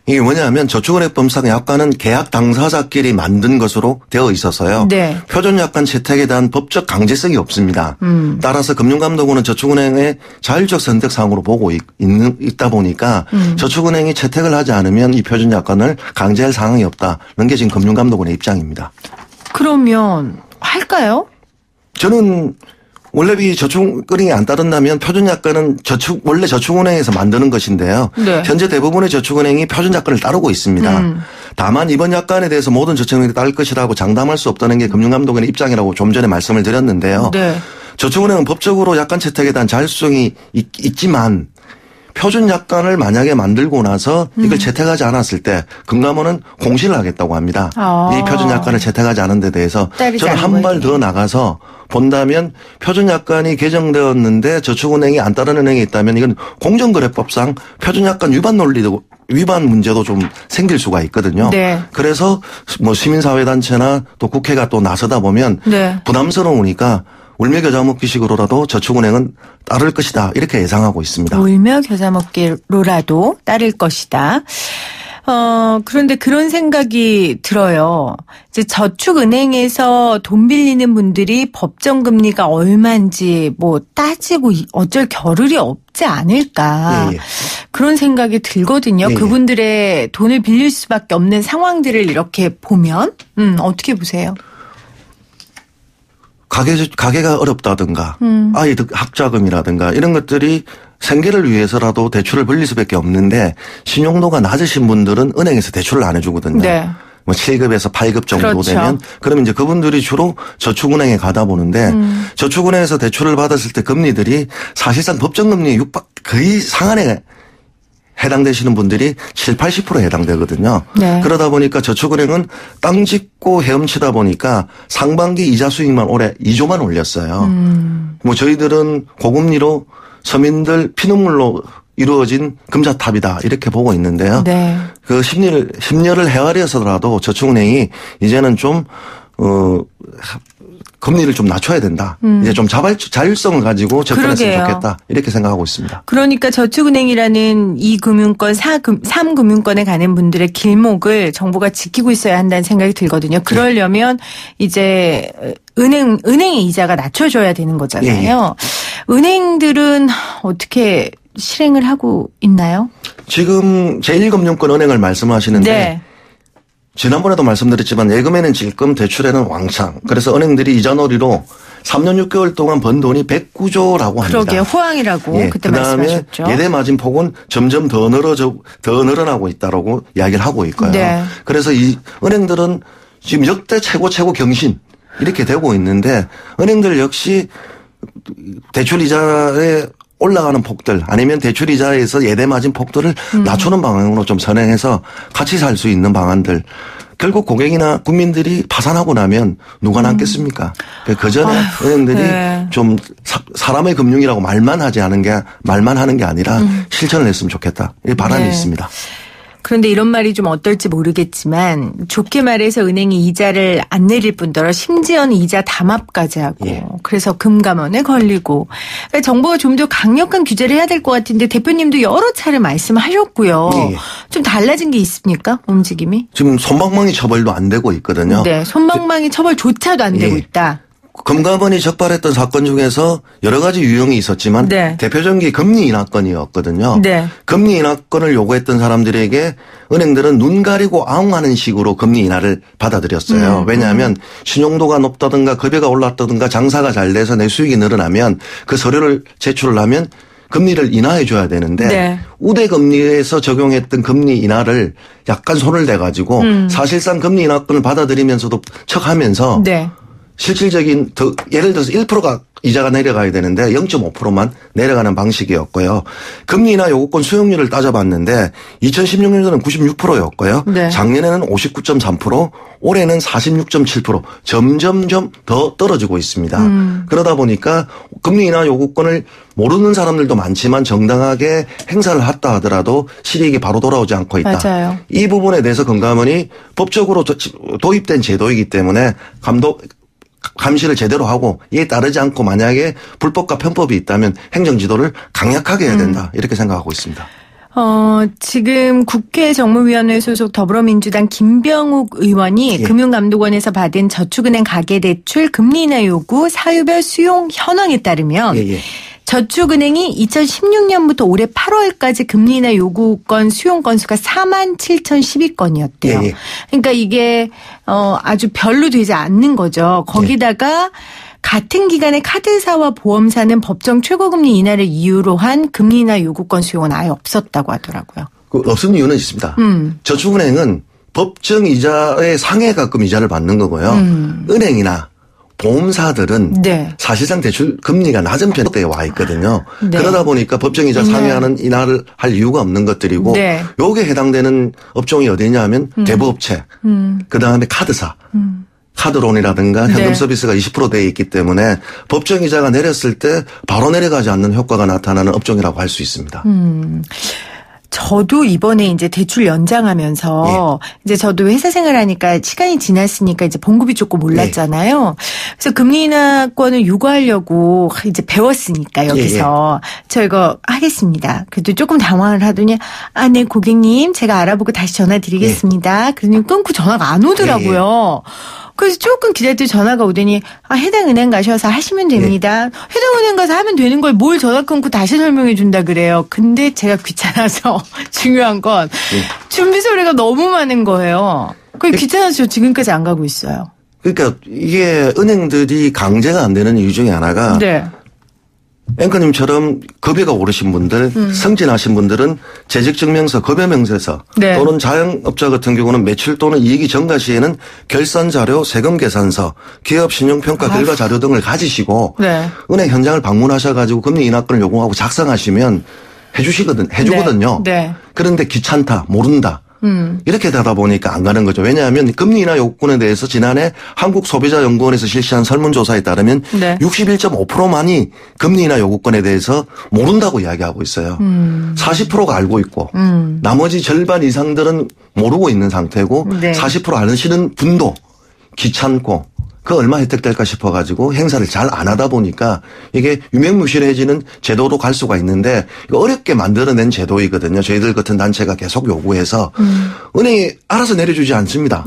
이게 뭐냐면 저축은행법상 약관은 계약 당사자끼리 만든 것으로 되어 있어서요. 네. 표준약관 채택에 대한 법적 강제성이 없습니다. 따라서 금융감독원은 저축은행의 자율적 선택사항으로 보고 있다 보니까 저축은행이 채택을 하지 않으면 이 표준약관을 강제할 사항이 없다는 게 지금 금융감독원의 입장입니다. 그러면 할까요? 저는 원래비 저축은행이 안 따른다면 표준약관은 원래 저축은행에서 만드는 것인데요. 네. 현재 대부분의 저축은행이 표준약관을 따르고 있습니다. 다만 이번 약관에 대해서 모든 저축은행이 따를 것이라고 장담할 수 없다는 게 금융감독원의 입장이라고 좀 전에 말씀을 드렸는데요. 네. 저축은행은 법적으로 약관 채택에 대한 자율성이 있지만 표준약관을 만약에 만들고 나서 이걸 채택하지 않았을 때 금감원은 공시를 하겠다고 합니다. 이 표준약관을 채택하지 않은 데 대해서 저는 한 발 더 나가서 본다면 표준약관이 개정되었는데 저축은행이 안 따르는 은행이 있다면 이건 공정거래법상 표준약관 위반 문제도 좀 생길 수가 있거든요. 네. 그래서 시민사회단체나 또 국회가 또 나서다 보면 네. 부담스러우니까 울며 겨자 먹기식으로라도 저축은행은 따를 것이다. 이렇게 예상하고 있습니다. 울며 겨자 먹기로라도 따를 것이다. 그런데 그런 생각이 들어요. 이제 저축은행에서 돈 빌리는 분들이 법정금리가 얼마인지 뭐 따지고 어쩔 겨를이 없지 않을까. 예, 예. 그런 생각이 들거든요. 예, 그분들의 돈을 빌릴 수밖에 없는 상황들을 이렇게 보면 어떻게 보세요? 가게가 어렵다든가 아이들 학자금이라든가 이런 것들이 생계를 위해서라도 대출을 빌릴 수밖에 없는데 신용도가 낮으신 분들은 은행에서 대출을 안 해주거든요. 네. 뭐 7급에서 8급 정도 그렇죠. 되면 그러면 이제 그분들이 주로 저축은행에 가다 보는데 저축은행에서 대출을 받았을 때 금리들이 사실상 법정금리에 거의 상한에 해당되시는 분들이 7, 80%에 해당되거든요. 네. 그러다 보니까 저축은행은 땅 짓고 헤엄치다 보니까 상반기 이자 수익만 올해 2조만 올렸어요. 뭐 저희들은 고금리로 서민들 피눈물로 이루어진 금자탑이다 이렇게 보고 있는데요. 네. 그 심려를 헤아려서라도 저축은행이 이제는 좀 금리를 좀 낮춰야 된다. 이제 좀 자율성을 가지고 접근했으면 좋겠다. 이렇게 생각하고 있습니다. 그러니까 저축은행이라는 2금융권, 3금융권에 가는 분들의 길목을 정부가 지키고 있어야 한다는 생각이 들거든요. 그러려면 이제 은행의 이자가 낮춰줘야 되는 거잖아요. 예. 은행들은 어떻게 실행을 하고 있나요? 지금 제1금융권 은행을 말씀하시는데 네. 지난번에도 말씀드렸지만 예금에는 질금 대출에는 왕창. 그래서 은행들이 이자놀이로 3년 6개월 동안 번 돈이 109조라고 합니다. 그러게요. 호황이라고 예, 그때 말씀하셨죠. 그다음에 예대 마진 폭은 점점 더 늘어나고 있다라고 이야기를 하고 있고요. 네. 그래서 이 은행들은 지금 역대 최고 경신 이렇게 되고 있는데 은행들 역시 대출 이자에 올라가는 폭들 아니면 대출 이자에서 예대 마진 폭들을 낮추는 방향으로 좀 선행해서 같이 살 수 있는 방안들. 결국 고객이나 국민들이 파산하고 나면 누가 남겠습니까? 그 전에 은행들이 네. 좀 사람의 금융이라고 말만 하는 게 아니라 실천을 했으면 좋겠다. 이 바람이 네. 있습니다. 그런데 이런 말이 좀 어떨지 모르겠지만 좋게 말해서 은행이 이자를 안 내릴 뿐더러 심지어는 이자 담합까지 하고 예. 그래서 금감원에 걸리고 그러니까 정부가 좀 더 강력한 규제를 해야 될 것 같은데 대표님도 여러 차례 말씀하셨고요. 예. 좀 달라진 게 있습니까? 움직임이? 지금 솜방망이 처벌도 안 되고 있거든요. 네, 솜방망이 처벌조차도 안 되고 예. 있다. 금감원이 적발했던 사건 중에서 여러 가지 유형이 있었지만 네. 대표적인 게 금리 인하건이었거든요. 네. 금리 인하건을 요구했던 사람들에게 은행들은 눈 가리고 아웅하는 식으로 금리 인하를 받아들였어요. 왜냐하면 신용도가 높다든가 급여가 올랐다든가 장사가 잘 돼서 내 수익이 늘어나면 그 서류를 제출을 하면 금리를 인하해 줘야 되는데 네. 우대 금리에서 적용했던 금리 인하를 약간 손을 대가지고 사실상 금리 인하건을 받아들이면서도 척하면서 네. 실질적인 예를 들어서 1%가 이자가 내려가야 되는데 0.5%만 내려가는 방식이었고요. 금리 인하 요구권 수용률을 따져봤는데 2016년도는 96%였고요. 네. 작년에는 59.3%, 올해는 46.7%, 점점점 더 떨어지고 있습니다. 그러다 보니까 금리 인하 요구권을 모르는 사람들도 많지만 정당하게 행사를 했다 하더라도 실익이 바로 돌아오지 않고 있다. 맞아요. 이 부분에 대해서 금감원이 법적으로 도입된 제도이기 때문에 감시를 제대로 하고 이에 따르지 않고 만약에 불법과 편법이 있다면 행정지도를 강력하게 해야 된다. 이렇게 생각하고 있습니다. 지금 국회 정무위원회 소속 더불어민주당 김병욱 의원이 예. 금융감독원에서 받은 저축은행 가계대출 금리 인하 요구 사유별 수용 현황에 따르면 예. 저축은행이 2016년부터 올해 8월까지 금리 인하 요구권 수용 건수가 47,012건이었대요. 예. 그러니까 이게 아주 별로 되지 않는 거죠. 거기다가 같은 기간에 카드사와 보험사는 법정 최고금리 인하를 이유로 한 금리 인하 요구권 수용은 아예 없었다고 하더라고요. 없은 이유는 있습니다. 저축은행은 법정 이자의 상해 가끔 이자를 받는 거고요. 은행이나 보험사들은 네. 사실상 대출 금리가 낮은 편대에 와 있거든요. 네. 그러다 보니까 법정이자 상회하는 인하를 할 이유가 없는 것들이고 네. 요게 해당되는 업종이 어디냐 하면 대부업체 그다음에 카드사 카드론이라든가 현금 네. 서비스가 20% 돼 있기 때문에 법정이자가 내렸을 때 바로 내려가지 않는 효과가 나타나는 업종이라고 할 수 있습니다. 저도 이번에 이제 대출 연장하면서 이제 저도 회사 생활하니까 시간이 지났으니까 이제 봉급이 조금 올랐잖아요. 그래서 금리 인하권을 요구하려고 이제 배웠으니까 여기서 저 이거 하겠습니다. 그래도 조금 당황을 하더니 네 고객님 제가 알아보고 다시 전화 드리겠습니다. 그러니 끊고 전화가 안 오더라고요. 그래서 조금 기다렸더니 전화가 오더니 해당 은행 가셔서 하시면 됩니다. 해당 은행 가서 하면 되는 걸 뭘 전화 끊고 다시 설명해 준다 그래요. 근데 제가 귀찮아서 중요한 건 준비 서류가 너무 많은 거예요. 그게 귀찮아서 저 지금까지 안 가고 있어요. 그러니까 이게 은행들이 강제가 안 되는 이유 중에 하나가 앵커님처럼 급여가 오르신 분들, 승진하신 분들은 재직증명서, 급여명세서 또는 자영업자 같은 경우는 매출 또는 이익이 증가 시에는 결산자료, 세금계산서, 기업신용평가 결과 자료 등을 가지시고 은행 현장을 방문하셔가지고 금리 인하권을 요구하고 작성하시면 해주거든요. 그런데 귀찮다, 모른다. 이렇게 되다 보니까 안 가는 거죠. 왜냐하면 금리 인하 요구권에 대해서 지난해 한국소비자연구원에서 실시한 설문조사에 따르면 61.5%만이 금리 인하 요구권에 대해서 모른다고 이야기하고 있어요. 40%가 알고 있고 나머지 절반 이상들은 모르고 있는 상태고 40% 아시는 분도 귀찮고 그 얼마 혜택 될까 싶어가지고 행사를 잘 안 하다 보니까 이게 유명무실해지는 제도로 갈 수가 있는데 어렵게 만들어낸 제도이거든요. 저희들 같은 단체가 계속 요구해서 은행이 알아서 내려주지 않습니다.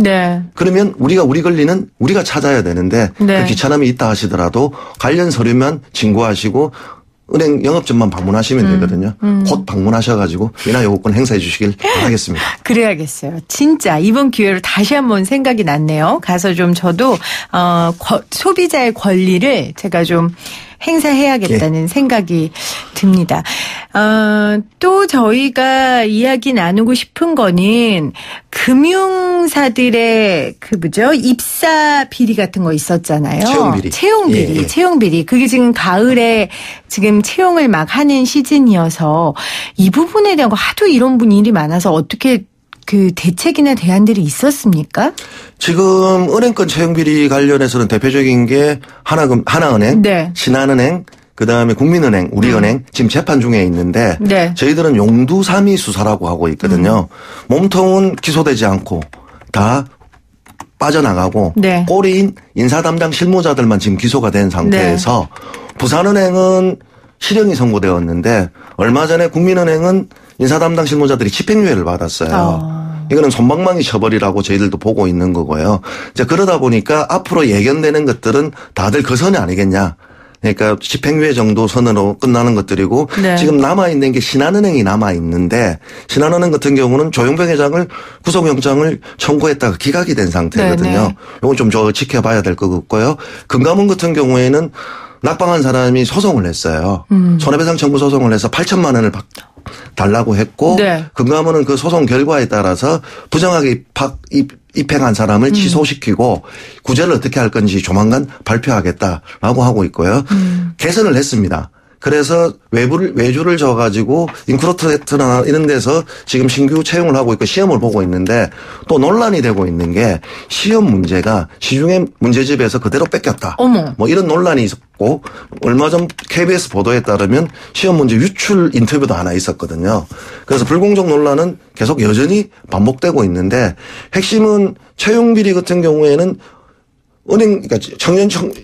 그러면 우리 권리는 우리가 찾아야 되는데 그 귀찮음이 있다 하시더라도 관련 서류만 진구하시고 은행 영업점만 방문하시면 되거든요. 곧 방문하셔가지고 인하 요구권 행사해 주시길 바라겠습니다. 그래야겠어요. 진짜 이번 기회로 다시 한번 생각이 났네요. 가서 좀 저도 소비자의 권리를 제가 좀 행사해야겠다는 생각이 듭니다. 또 저희가 이야기 나누고 싶은 거는 금융사들의 입사 비리 같은 거 있었잖아요. 채용 비리. 그게 지금 가을에 지금 채용을 막 하는 시즌이어서 이 부분에 대한 거 하도 이런 일이 많아서 어떻게 대책이나 대안들이 있었습니까? 지금 은행권 채용비리 관련해서는 대표적인 게 하나은행, 신한은행, 그다음에 국민은행, 우리은행 지금 재판 중에 있는데 저희들은 용두삼이 수사라고 하고 있거든요. 몸통은 기소되지 않고 다 빠져나가고 꼬리인 인사 담당 실무자들만 지금 기소가 된 상태에서 부산은행은 실형이 선고되었는데 얼마 전에 국민은행은 인사 담당 실무자들이 집행유예를 받았어요. 이거는 솜방망이 처벌이라고 저희들도 보고 있는 거고요. 이제 그러다 보니까 앞으로 예견되는 것들은 다들 그 선이 아니겠냐. 그러니까 집행유예 정도 선으로 끝나는 것들이고 지금 남아있는 게 신한은행이 남아있는데 신한은행 같은 경우는 조용병 회장을 구속영장을 청구했다가 기각이 된 상태거든요. 이건 좀 지켜봐야 될 것 같고요. 금감원 같은 경우에는 낙방한 사람이 소송을 했어요. 손해배상 청구 소송을 해서 8천만 원을 달라고 했고 금감원은 그 소송 결과에 따라서 부정하게 입행한 사람을 취소시키고 구제를 어떻게 할 건지 조만간 발표하겠다라고 하고 있고요. 개선을 했습니다. 그래서 외주를 줘가지고 인크로트나 이런 데서 지금 신규 채용을 하고 있고 시험을 보고 있는데 또 논란이 되고 있는 게 시험 문제가 시중에 문제집에서 그대로 뺏겼다. 뭐 이런 논란이 있었고 얼마 전 KBS 보도에 따르면 시험 문제 유출 인터뷰도 하나 있었거든요. 그래서 불공정 논란은 계속 여전히 반복되고 있는데 핵심은 채용 비리 같은 경우에는 그러니까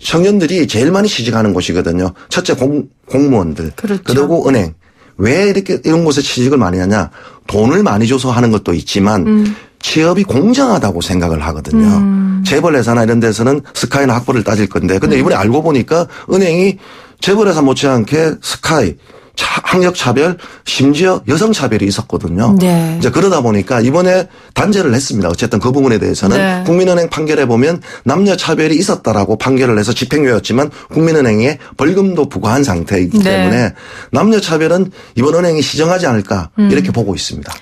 청년들이 제일 많이 취직하는 곳이거든요. 첫째 공무원들. 그리고 은행. 왜 이런 곳에 취직을 많이 하냐. 돈을 많이 줘서 하는 것도 있지만 취업이 공정하다고 생각을 하거든요. 재벌회사나 이런 데서는 스카이나 학벌을 따질 건데 근데 이번에 알고 보니까 은행이 재벌회사 못지않게 스카이, 학력차별, 심지어 여성차별이 있었거든요. 이제 그러다 보니까 이번에 단죄를 했습니다. 어쨌든 그 부분에 대해서는 국민은행 판결에 보면 남녀차별이 있었다라고 판결을 해서 집행유예였지만 국민은행에 벌금도 부과한 상태이기 때문에 남녀차별은 이번 은행이 시정하지 않을까 이렇게 보고 있습니다.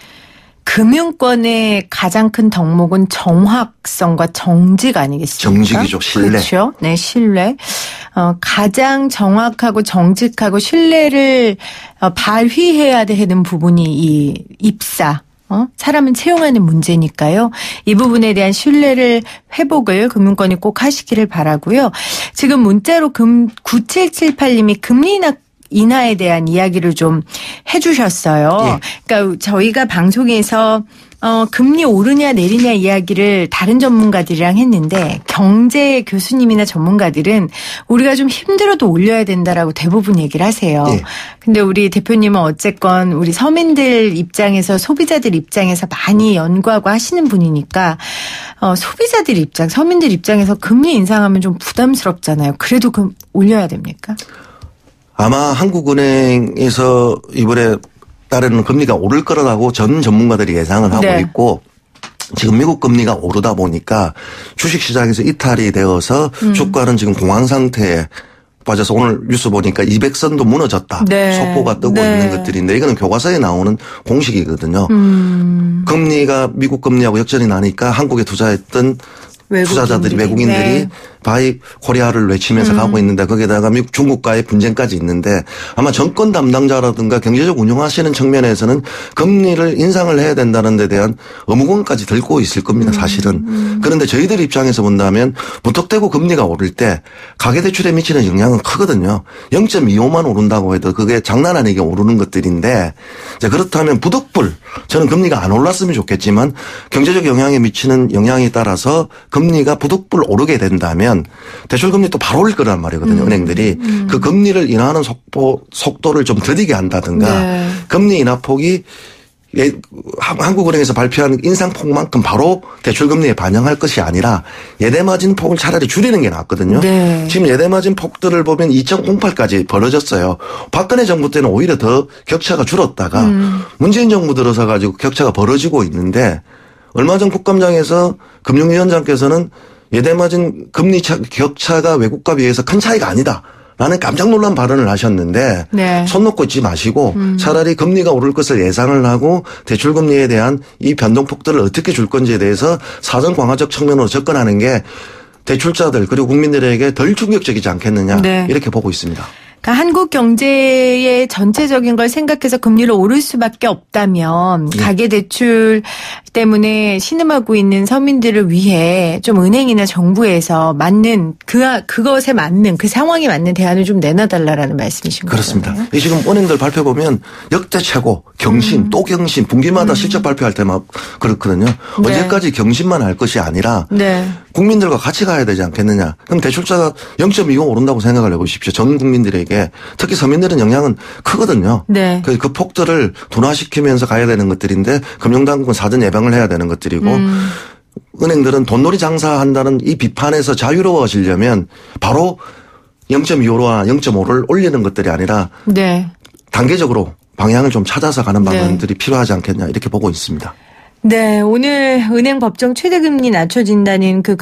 금융권의 가장 큰 덕목은 정확성과 정직 아니겠습니까? 정직이죠. 신뢰. 그렇죠. 네, 신뢰. 가장 정확하고 정직하고 신뢰를 발휘해야 되는 부분이 이 입사. 사람은 채용하는 문제니까요. 이 부분에 대한 신뢰를 회복을 금융권이 꼭 하시기를 바라고요. 지금 문자로 9778님이 금리 인하에 대한 이야기를 좀 해주셨어요. 그러니까 저희가 방송에서 금리 오르냐 내리냐 이야기를 다른 전문가들이랑 했는데 경제 교수님이나 전문가들은 우리가 좀 힘들어도 올려야 된다라고 대부분 얘기를 하세요. 근데 우리 대표님은 어쨌건 우리 서민들 입장에서 소비자들 입장에서 많이 연구하고 하시는 분이니까 소비자들 입장, 서민들 입장에서 금리 인상하면 좀 부담스럽잖아요. 그래도 올려야 됩니까? 아마 한국은행에서 이번에 따르는 금리가 오를 거라고 전 전문가들이 예상을 하고 있고 지금 미국 금리가 오르다 보니까 주식시장에서 이탈이 되어서 주가는 지금 공황 상태에 빠져서 오늘 뉴스 보니까 200선도 무너졌다. 속보가 뜨고 있는 것들인데 이거는 교과서에 나오는 공식이거든요. 금리가 미국 금리하고 역전이 나니까 한국에 투자했던 투자자들이 외국인들이 바이 코리아를 외치면서 가고 있는데 거기에다가 미국 중국과의 분쟁까지 있는데 아마 정권 담당자라든가 경제적 운영하시는 측면에서는 금리를 인상을 해야 된다는 데 대한 의무감까지 들고 있을 겁니다. 사실은. 그런데 저희들 입장에서 본다면 무턱대고 금리가 오를 때 가계대출에 미치는 영향은 크거든요. 0.25만 오른다고 해도 그게 장난 아니게 오르는 것들인데 그렇다면 부득불 저는 금리가 안 올랐으면 좋겠지만 경제적 영향에 미치는 영향에 따라서 금리가 부득불 오르게 된다면 대출금리 또 바로 올릴 거란 말이거든요. 은행들이. 그 금리를 인하하는 속도를 좀 더디게 한다든가 금리 인하폭이 한국은행에서 발표한 인상폭만큼 바로 대출금리에 반영할 것이 아니라 예대마진 폭을 차라리 줄이는 게 낫거든요. 지금 예대마진 폭들을 보면 2008까지 벌어졌어요. 박근혜 정부 때는 오히려 더 격차가 줄었다가 문재인 정부 들어서 가지고 격차가 벌어지고 있는데 얼마 전 국감장에서 금융위원장께서는 예대마진 금리 격차가 외국과 비해서 큰 차이가 아니다. 라는 깜짝 놀란 발언을 하셨는데 손 놓고 있지 마시고 차라리 금리가 오를 것을 예상을 하고 대출금리에 대한 이 변동폭들을 어떻게 줄 건지에 대해서 사전 강화적 측면으로 접근하는 게 대출자들 그리고 국민들에게 덜 충격적이지 않겠느냐 이렇게 보고 있습니다. 그러니까 한국 경제의 전체적인 걸 생각해서 금리를 오를 수밖에 없다면 가계대출 때문에 신음하고 있는 서민들을 위해 좀 은행이나 정부에서 맞는 그것에 맞는 그 상황에 맞는 대안을 좀 내놔달라라는 말씀이신 거죠. 그렇습니다. 지금 은행들 발표 보면 역대 최고 경신 또 경신 분기마다 실적 발표할 때만 그렇거든요. 언제까지 경신만 할 것이 아니라 국민들과 같이 가야 되지 않겠느냐. 그럼 대출자가 0.25 오른다고 생각을 해보십시오. 전 국민들에게 특히 서민들은 영향은 크거든요. 그 폭들을 둔화시키면서 가야 되는 것들인데 금융당국은 사전 예방을 해야 되는 것들이고 은행들은 돈놀이 장사한다는 이 비판에서 자유로워지려면 바로 0.25와 0.5를 올리는 것들이 아니라 단계적으로 방향을 좀 찾아서 가는 방안들이 필요하지 않겠냐 이렇게 보고 있습니다. 오늘 은행 법정 최대금리 낮춰진다는 그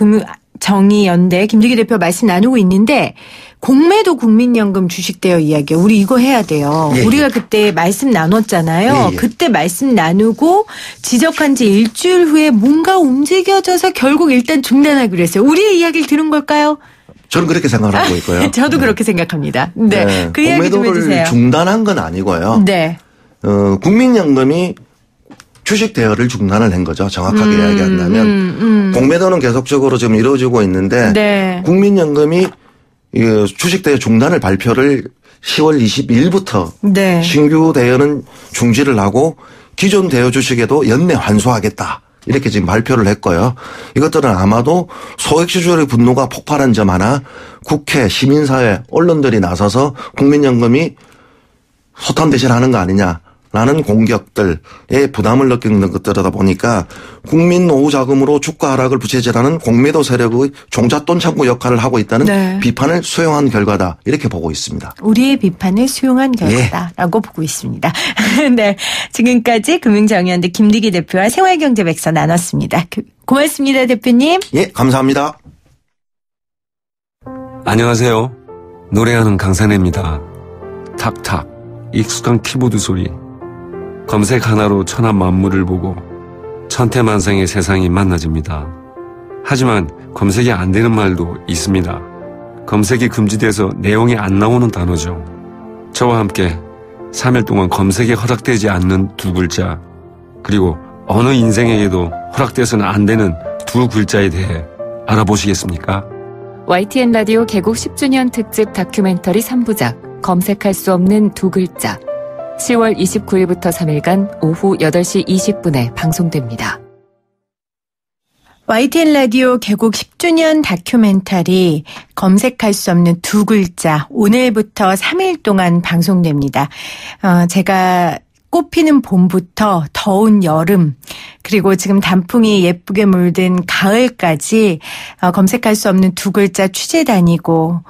정의연대 김두기 대표 말씀 나누고 있는데 공매도 국민연금 주식대여 이야기 우리 이거 해야 돼요. 우리가 그때 말씀 나눴잖아요. 그때 말씀 나누고 지적한 지 일주일 후에 뭔가 움직여져서 결국 일단 중단하기로 했어요. 우리의 이야기를 들은 걸까요? 저는 그렇게 생각하고 있고요. 저도 그렇게 생각합니다. 그 이야기 좀 해주세요. 공매도를 중단한 건 아니고요. 국민연금이 주식 대여를 중단을 한 거죠. 정확하게 이야기한다면 공매도는 계속적으로 지금 이루어지고 있는데 국민연금이 주식 대여 중단을 발표를 10월 22일부터 신규 대여는 중지를 하고 기존 대여 주식에도 연내 환수하겠다. 이렇게 지금 발표를 했고요. 이것들은 아마도 소액주주의 분노가 폭발한 점 하나 국회, 시민사회, 언론들이 나서서 국민연금이 소탄대실하는 거 아니냐. 라는 공격들에 부담을 느끼는 것들이다 보니까 국민 노후 자금으로 주가 하락을 부채질하는 공매도 세력의 종잣돈 창구 역할을 하고 있다는 비판을 수용한 결과다. 이렇게 보고 있습니다. 우리의 비판을 수용한 결과다라고 보고 있습니다. 지금까지 금융정의연대 김두기 대표와 생활경제백서 나눴습니다. 고맙습니다, 대표님. 감사합니다. 안녕하세요. 노래하는 강산혜입니다. 탁탁 익숙한 키보드 소리. 검색 하나로 천하 만물을 보고 천태만상의 세상이 만나집니다. 하지만 검색이 안 되는 말도 있습니다. 검색이 금지돼서 내용이 안 나오는 단어죠. 저와 함께 3일 동안 검색에 허락되지 않는 두 글자, 그리고 어느 인생에게도 허락돼서는 안 되는 두 글자에 대해 알아보시겠습니까? YTN 라디오 개국 10주년 특집 다큐멘터리 3부작 검색할 수 없는 두 글자. 10월 29일부터 3일간 오후 8시 20분에 방송됩니다. YTN 라디오 개국 10주년 다큐멘터리 검색할 수 없는 두 글자 오늘부터 3일 동안 방송됩니다. 제가 꽃피는 봄부터 더운 여름 그리고 지금 단풍이 예쁘게 물든 가을까지 검색할 수 없는 두 글자 취재 다니고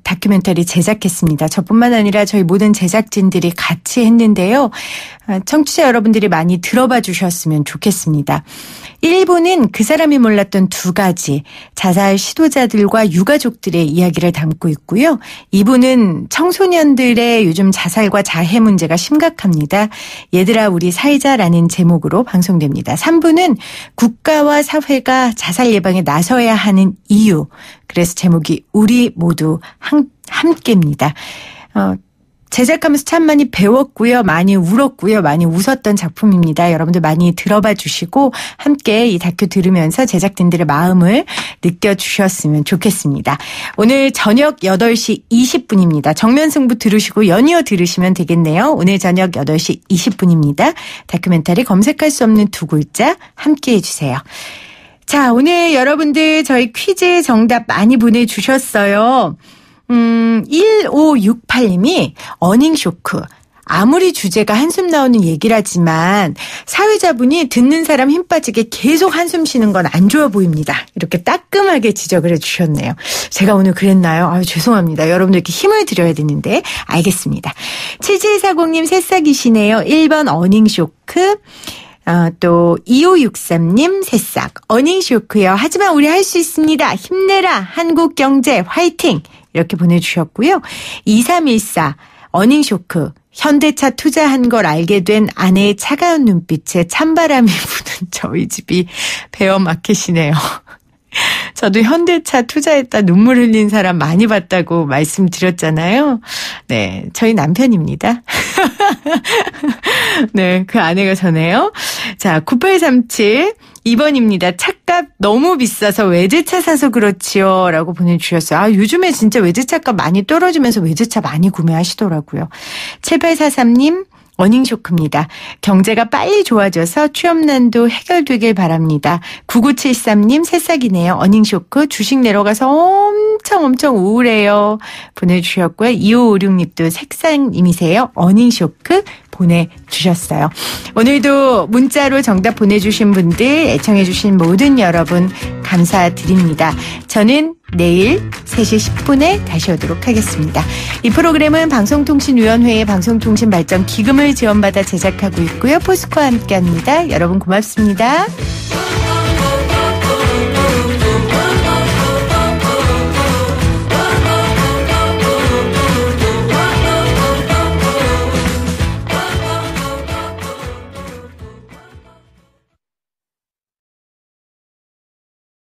다큐멘터리 제작했습니다. 저뿐만 아니라 저희 모든 제작진들이 같이 했는데요. 청취자 여러분들이 많이 들어봐 주셨으면 좋겠습니다. 1부는 그 사람이 몰랐던 두 가지 자살 시도자들과 유가족들의 이야기를 담고 있고요. 2부는 청소년들의 요즘 자살과 자해 문제가 심각합니다. 얘들아 우리 살자라는 제목으로 방송됩니다. 3부는 국가와 사회가 자살 예방에 나서야 하는 이유. 그래서 제목이 우리 모두 함께입니다. 제작하면서 참 많이 배웠고요. 많이 울었고요. 많이 웃었던 작품입니다. 여러분들 많이 들어봐 주시고 함께 이 다큐 들으면서 제작진들의 마음을 느껴주셨으면 좋겠습니다. 오늘 저녁 8시 20분입니다. 정면승부 들으시고 연이어 들으시면 되겠네요. 오늘 저녁 8시 20분입니다. 다큐멘터리 검색할 수 없는 두 글자 함께해 주세요. 자, 오늘 여러분들 저희 퀴즈 정답 많이 보내주셨어요. 1568님이 어닝쇼크. 아무리 주제가 한숨 나오는 얘기라지만 사회자분이 듣는 사람 힘 빠지게 계속 한숨 쉬는 건 안 좋아 보입니다. 이렇게 따끔하게 지적을 해주셨네요. 제가 오늘 그랬나요? 죄송합니다. 여러분들 이렇게 힘을 드려야 되는데 알겠습니다. 7740님 새싹이시네요. 1번 어닝쇼크. 또 2563님 새싹 어닝쇼크요. 하지만 우리 할 수 있습니다. 힘내라 한국경제 화이팅 이렇게 보내주셨고요. 2314 어닝쇼크 현대차 투자한 걸 알게 된 아내의 차가운 눈빛에 찬바람이 부는 저희 집이 베어마켓이네요. 저도 현대차 투자했다 눈물 흘린 사람 많이 봤다고 말씀드렸잖아요. 네, 저희 남편입니다. 네, 그 아내가 저네요. 자, 9837 2번입니다. 차값 너무 비싸서 외제차 사서 그렇지요. 라고 보내주셨어요. 요즘에 진짜 외제차값 많이 떨어지면서 외제차 많이 구매하시더라고요. 7843님. 어닝쇼크입니다. 경제가 빨리 좋아져서 취업난도 해결되길 바랍니다. 9973님 새싹이네요. 어닝쇼크 주식 내려가서 엄청 우울해요. 보내주셨고요. 2556님도 색상님이세요. 어닝쇼크 보내주셨어요. 오늘도 문자로 정답 보내주신 분들 애청해 주신 모든 여러분 감사드립니다. 저는 내일 3시 10분에 다시 오도록 하겠습니다. 이 프로그램은 방송통신위원회의 방송통신발전 기금을 지원받아 제작하고 있고요. 포스코와 함께합니다. 여러분 고맙습니다.